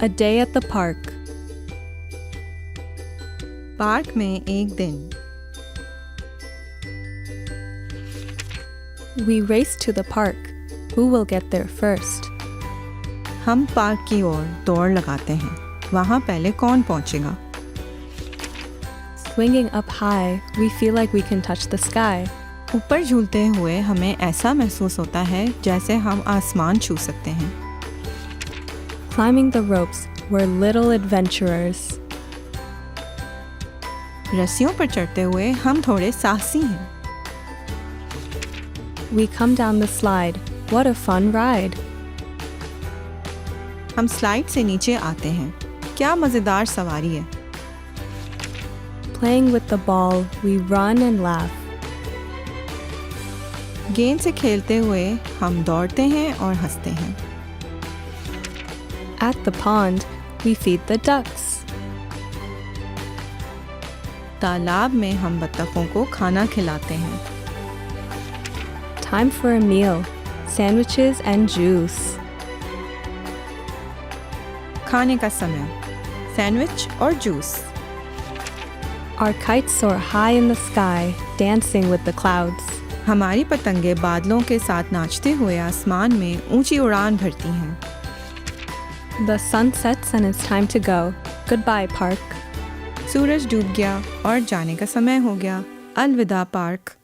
A day at the park. Park में एक दिन। We race to the park. Who will get there first? हम park की ओर दौड़ लगाते हैं। वहाँ पहले कौन पहुँचेगा? Swinging up high, we feel like we can touch the sky. ऊपर झूलते हुए हमें ऐसा महसूस होता है जैसे हम आसमान छू सकते हैं। Climbing the ropes, we're little adventurers. रस्सियों पर चढ़ते हुए हम थोड़े साहसी हैं। We come down the slide. What a fun ride! हम स्लाइड से नीचे आते हैं। क्या मज़ेदार सवारी है। Playing with the ball, we run and laugh. गेंद से खेलते हुए हम दौड़ते हैं और हंसते हैं। At the pond, we feed the ducks. तालाब में हम बत्तखों को खाना खिलाते हैं। Time for a meal. Sandwiches and juice. खाने का समय, सैंडविच और juice. Our kites soar high in the sky, dancing with the clouds. हमारी पतंगे बादलों के साथ नाचते हुए आसमान में ऊंची उड़ान भरती हैं। The sun sets and it's time to go. Goodbye, park. सूरज डूब गया और जाने का समय हो गया। अलविदा पार्क।